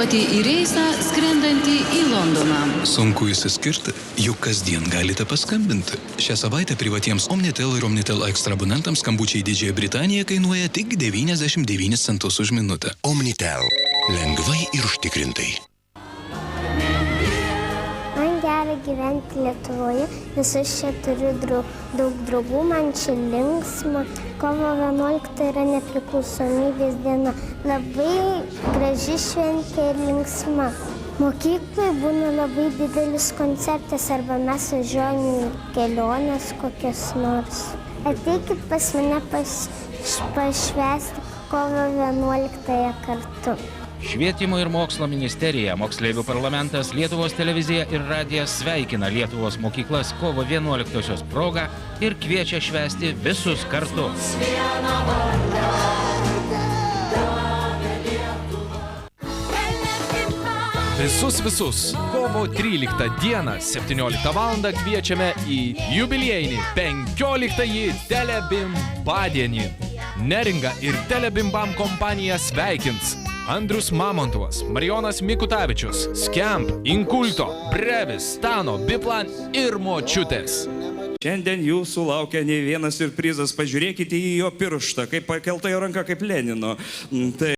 įvažiuoti į reisą skrendantį į Londoną. Sunku išsiskirti, juk kasdien galite paskambinti. Šią savaitę privatiems Omnitel ir Omnitel Extra abonentams skambučiai į Didžiąją Britaniją kainuoja tik 99 centus už minutę. Omnitel. Lengvai ir užtikrintai. Man gera gyventi Lietuvoje, nes aš čia turiu daug draugų, man čia linksma. Kovo 11 yra nepriklausomybės diena. Labai graži šventė ir linksma. Mokykloje būna labai didelis koncertas arba mes važiuojam į keliones kokias nors. Ateikit pas mane pašvęsti kovo 11 kartu. Švietimo ir mokslo ministerija, Moksleivių parlamentas, Lietuvos televizija ir radijas sveikina Lietuvos mokyklas kovo 11-osios progą ir kviečia švęsti visus kartu. Visus kovo 13 dieną 17 val. Kviečiame į jubiliejinį 15-ąjį Telebimbadienį. Neringa ir Telebimbam kompanija sveikins Andrius Mamontovas, Marijonas Mikutavičius, Skemp, Inkulto, Brevis, Stano, Biplan ir Močiutės. Šiandien jūsų laukia ne vienas siurprizas. Pažiūrėkite į jo pirštą, kaip pakelta jo ranka kaip Lenino. Tai